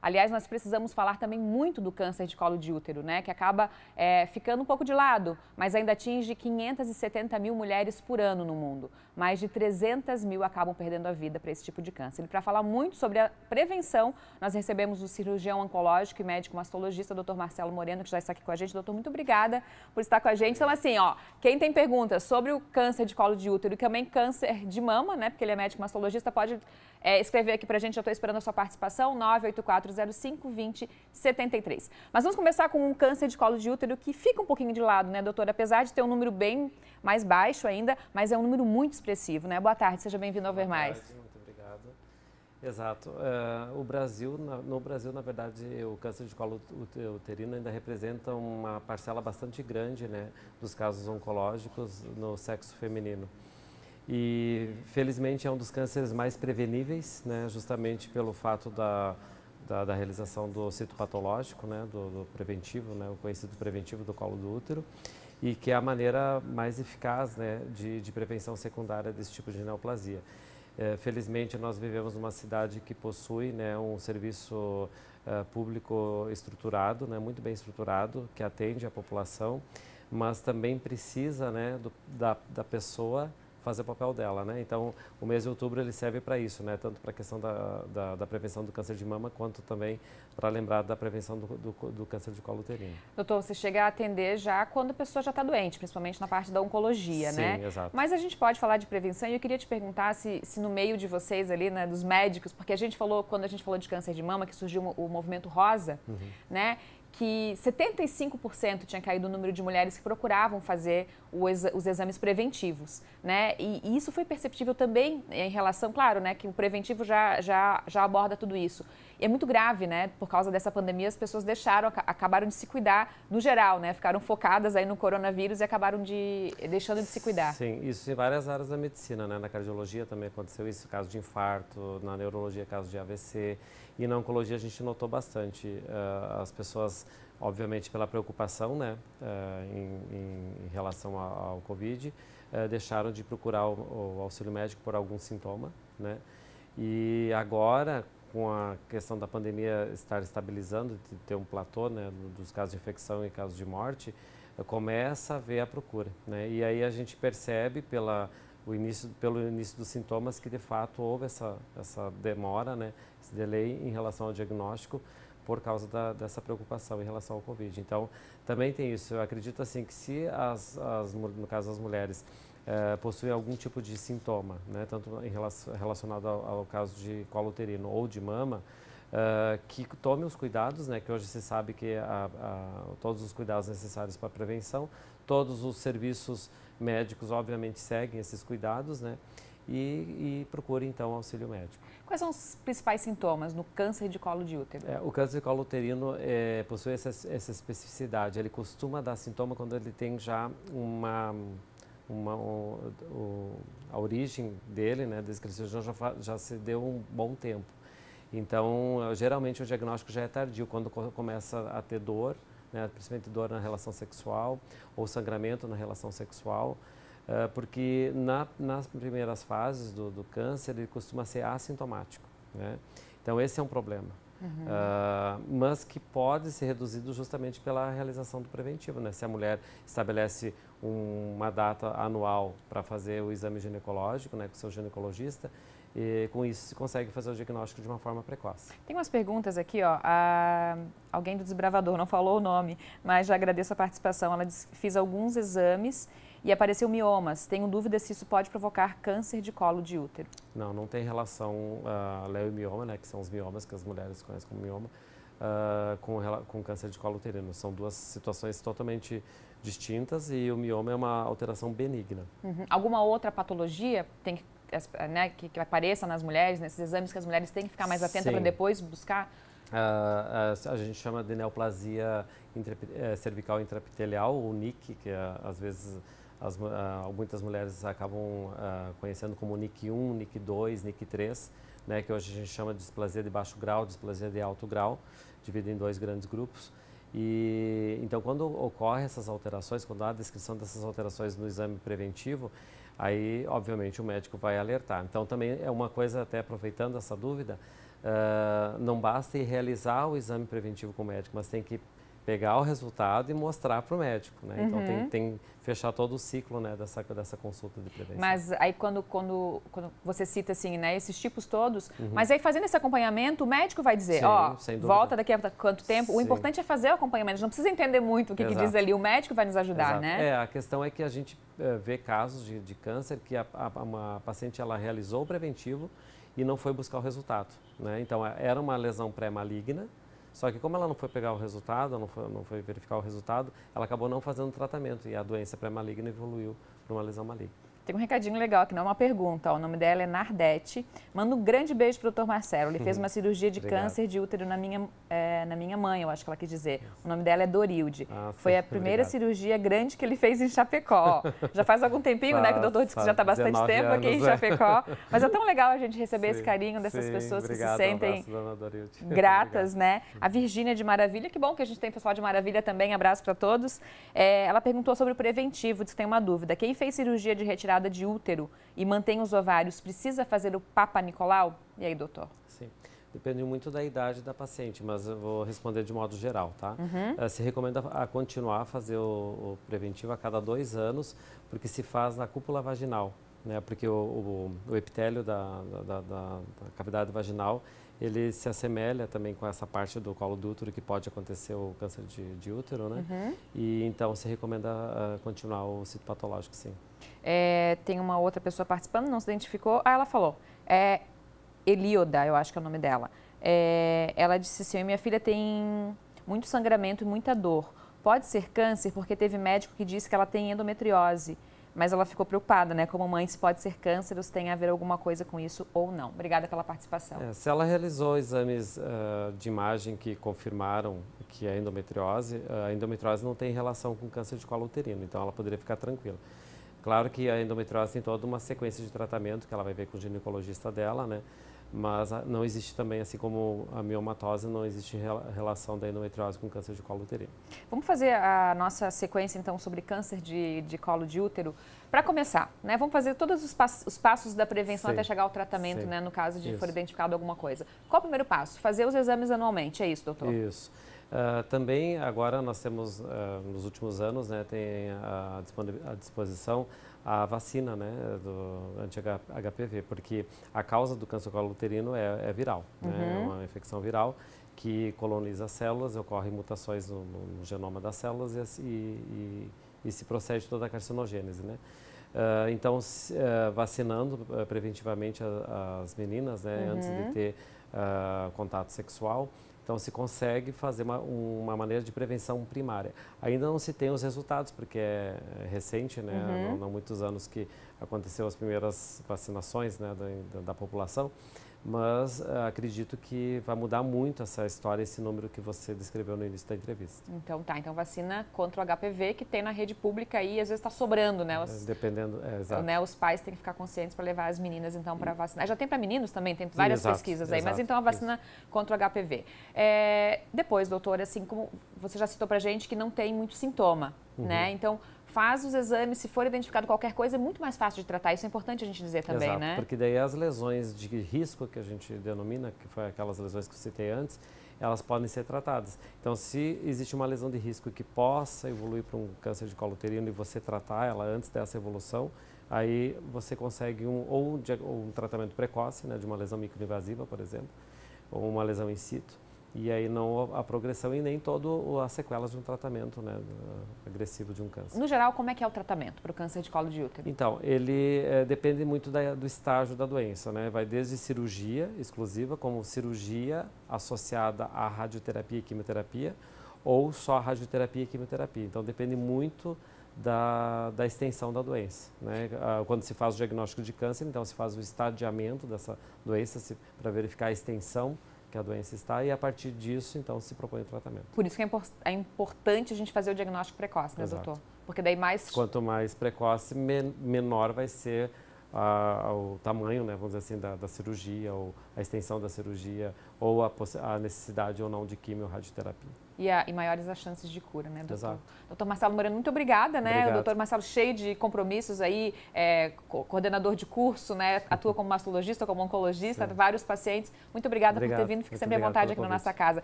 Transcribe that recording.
Aliás, nós precisamos falar também muito do câncer de colo de útero, né? Que acaba ficando um pouco de lado, mas ainda atinge 570 mil mulheres por ano no mundo. Mais de 300 mil acabam perdendo a vida para esse tipo de câncer. E para falar muito sobre a prevenção, nós recebemos o cirurgião oncológico e médico mastologista, Dr. Marcelo Moreno, que já está aqui com a gente. Doutor, muito obrigada por estar com a gente. Então, assim, ó, quem tem perguntas sobre o câncer de colo de útero e também câncer de mama, né, porque ele é médico mastologista, pode escrever aqui pra gente. Eu estou esperando a sua participação, 984052073. Mas vamos começar com um câncer de colo de útero que fica um pouquinho de lado, né, doutora? Apesar de ter um número bem mais baixo ainda, mas é um número muito expressivo, né? Boa tarde, seja bem-vindo ao Ver Mais. Boa tarde, muito obrigado. Exato. No Brasil, na verdade, o câncer de colo uterino ainda representa uma parcela bastante grande, né, dos casos oncológicos no sexo feminino. E, felizmente, é um dos cânceres mais preveníveis, né, justamente pelo fato da realização do citopatológico, né, do preventivo, né, o conhecido preventivo do colo do útero, e que é a maneira mais eficaz, né, de prevenção secundária desse tipo de neoplasia. Felizmente, nós vivemos numa cidade que possui, né, um serviço público estruturado, né, muito bem estruturado, que atende a população, mas também precisa, né, da pessoa fazer o papel dela, né? Então, o mês de outubro ele serve para isso, né? Tanto para a questão da prevenção do câncer de mama, quanto também para lembrar da prevenção do câncer de colo uterino. Doutor, você chega a atender já quando a pessoa já está doente, principalmente na parte da oncologia, né? Sim, exato. Mas a gente pode falar de prevenção e eu queria te perguntar se no meio de vocês ali, né, dos médicos, porque a gente falou, quando a gente falou de câncer de mama, que surgiu o movimento rosa, né? Que 75% tinha caído o número de mulheres que procuravam fazer os exames preventivos, né? E isso foi perceptível também em relação, claro, né, que o preventivo já aborda tudo isso. E é muito grave, né? Por causa dessa pandemia, as pessoas acabaram de se cuidar no geral, né? Ficaram focadas aí no coronavírus e acabaram deixando de se cuidar. Sim, isso em várias áreas da medicina, né? Na cardiologia também aconteceu isso, caso de infarto, na neurologia, caso de AVC. E na oncologia a gente notou bastante as pessoas, obviamente pela preocupação, né, em relação ao Covid, deixaram de procurar o auxílio médico por algum sintoma, né? E agora, com a questão da pandemia estar estabilizando, de ter um platô, né, dos casos de infecção e casos de morte, começa a ver a procura, né? E aí a gente percebe pelo início dos sintomas que de fato houve essa demora, né, esse delay em relação ao diagnóstico por causa dessa preocupação em relação ao Covid. Então, também tem isso. Eu acredito assim que se no caso as mulheres possuem algum tipo de sintoma, né, tanto relacionado ao caso de colo uterino ou de mama, que tome os cuidados, né, que hoje se sabe que todos os cuidados necessários para a prevenção, todos os serviços médicos obviamente seguem esses cuidados, né, e procure então auxílio médico. Quais são os principais sintomas no câncer de colo de útero? O câncer de colo uterino possui essa especificidade. Ele costuma dar sintoma quando ele tem já a origem dele, né, desde que ele surgiu, já se deu um bom tempo. Então, geralmente o diagnóstico já é tardio, quando começa a ter dor, né, principalmente dor na relação sexual ou sangramento na relação sexual, porque nas primeiras fases do câncer ele costuma ser assintomático, né? Então esse é um problema, mas que pode ser reduzido justamente pela realização do preventivo, né? Se a mulher estabelece uma data anual para fazer o exame ginecológico, né, com o seu ginecologista, e com isso se consegue fazer o diagnóstico de uma forma precoce. Tem umas perguntas aqui, ó. Alguém do Desbravador não falou o nome, mas já agradeço a participação. Ela disse: fiz alguns exames e apareceu miomas. Tenho dúvida se isso pode provocar câncer de colo de útero. Não tem relação leiomioma, né, que são os miomas que as mulheres conhecem como mioma, com câncer de colo uterino. São duas situações totalmente distintas e o mioma é uma alteração benigna. Alguma outra patologia né, que apareça nas mulheres, nesses exames que as mulheres têm que ficar mais atentas para depois buscar? A gente chama de neoplasia cervical intraepitelial, ou NIC, que às vezes muitas mulheres acabam conhecendo como NIC 1, NIC 2, NIC 3, né, que hoje a gente chama de displasia de baixo grau, displasia de alto grau, dividida em dois grandes grupos. E então, quando ocorrem essas alterações, quando há a descrição dessas alterações no exame preventivo, aí, obviamente, o médico vai alertar. Então, também é uma coisa, até aproveitando essa dúvida, não basta ir realizar o exame preventivo com o médico, mas tem que pegar o resultado e mostrar para o médico, né? Então tem que fechar todo o ciclo, né, dessa consulta de prevenção. Mas aí quando você cita assim, né, esses tipos todos, mas aí fazendo esse acompanhamento, o médico vai dizer, volta daqui a quanto tempo. O importante é fazer o acompanhamento, não precisa entender muito o que diz ali, o médico vai nos ajudar, né? A questão é que a gente vê casos de câncer que uma paciente ela realizou o preventivo e não foi buscar o resultado, né? Então era uma lesão pré-maligna. Só que como ela não foi pegar o resultado, não foi verificar o resultado, ela acabou não fazendo o tratamento e a doença pré-maligna evoluiu para uma lesão maligna. Tem um recadinho legal aqui, não é uma pergunta. O nome dela é Nardete. Manda um grande beijo para o Dr. Marcelo. Ele fez uma cirurgia de câncer de útero na minha mãe, eu acho que ela quis dizer. O nome dela é Dorilde. Foi a primeira cirurgia grande que ele fez em Chapecó. Já faz algum tempinho, né, que o doutor disse que já está bastante tempo aqui em Chapecó. Mas é tão legal a gente receber esse carinho dessas pessoas que se sentem gratas, né? A Virgínia de Maravilha, que bom que a gente tem pessoal de Maravilha também, abraço para todos. Ela perguntou sobre o preventivo, disse que tem uma dúvida. Quem fez cirurgia de retirada de útero e mantém os ovários, precisa fazer o Papa Nicolau? E aí, doutor? Sim, depende muito da idade da paciente, mas eu vou responder de modo geral, tá? Se recomenda a continuar a fazer o preventivo a cada 2 anos, porque se faz na cúpula vaginal, né? Porque o epitélio da cavidade vaginal, ele se assemelha também com essa parte do colo do útero que pode acontecer o câncer de útero, né? E então se recomenda continuar o citopatológico, sim. Tem uma outra pessoa participando, não se identificou. Ela falou, Elioda, eu acho que é o nome dela. Ela disse assim, minha filha tem muito sangramento e muita dor. Pode ser câncer porque teve médico que disse que ela tem endometriose. Mas ela ficou preocupada, né? Como mãe, se pode ser câncer ou se tem a ver alguma coisa com isso ou não. Obrigada pela participação. Se ela realizou exames de imagem que confirmaram que é endometriose, a endometriose não tem relação com câncer de colo uterino, então ela poderia ficar tranquila. Claro que a endometriose tem toda uma sequência de tratamento que ela vai ver com o ginecologista dela, né? Mas não existe também, assim como a miomatose, não existe relação da endometriose com câncer de colo uterino. Vamos fazer a nossa sequência, então, sobre câncer de colo de útero. Para começar, né? Vamos fazer todos os passos da prevenção até chegar ao tratamento, né? No caso de for identificado alguma coisa. Qual o primeiro passo? Fazer os exames anualmente, é isso, doutor? Isso. Também agora nós temos, nos últimos anos, né, tem à disposição a vacina, né, do anti-HPV, porque a causa do câncer do colo uterino é viral, né, é uma infecção viral que coloniza as células, ocorrem mutações no genoma das células e se procede toda a carcinogênese, né. Então, vacinando preventivamente as meninas, né, antes de ter contato sexual, então, se consegue fazer uma maneira de prevenção primária. Ainda não se tem os resultados, porque é recente, né? Não há muitos anos que aconteceu as primeiras vacinações, né, da população, mas acredito que vai mudar muito essa história, esse número que você descreveu no início da entrevista. Então vacina contra o HPV que tem na rede pública e às vezes está sobrando, né? Dependendo, exato. Né, os pais têm que ficar conscientes para levar as meninas então para vacinar. Já tem para meninos também, tem várias pesquisas aí, mas então a vacina contra o HPV. Depois, doutora, assim, como você já citou para a gente que não tem muito sintoma, né? Então, faz os exames, se for identificado qualquer coisa, é muito mais fácil de tratar. Isso é importante a gente dizer também, Exato, né? Porque daí as lesões de risco que a gente denomina, que foi aquelas lesões que eu citei antes, elas podem ser tratadas. Então, se existe uma lesão de risco que possa evoluir para um câncer de colo uterino e você tratar ela antes dessa evolução, aí você consegue um tratamento precoce, né, de uma lesão microinvasiva, por exemplo, ou uma lesão in situ. E aí não a progressão e nem todas as sequelas de um tratamento, né, agressivo de um câncer. No geral, como é que é o tratamento para o câncer de colo de útero? Então, ele depende muito do estágio da doença, né? Vai desde cirurgia exclusiva, como cirurgia associada à radioterapia e quimioterapia, ou só radioterapia e quimioterapia. Então, depende muito da extensão da doença, né? Quando se faz o diagnóstico de câncer, então se faz o estadiamento dessa doença para verificar a extensão que a doença está e a partir disso, então, se propõe o tratamento. Por isso que é importante a gente fazer o diagnóstico precoce, né, Exato. doutor? Porque daí Quanto mais precoce, menor vai ser o tamanho, né, vamos dizer assim, da cirurgia, ou a extensão da cirurgia, ou a necessidade ou não de quimio ou radioterapia. E maiores as chances de cura, né, doutor? Exato. Doutor Marcelo Moreno, muito obrigada, né? Obrigado. O doutor Marcelo cheio de compromissos aí, coordenador de curso, né? Atua como mastologista, como oncologista, vários pacientes. Muito obrigada por ter vindo, fique sempre à vontade aqui na nossa casa.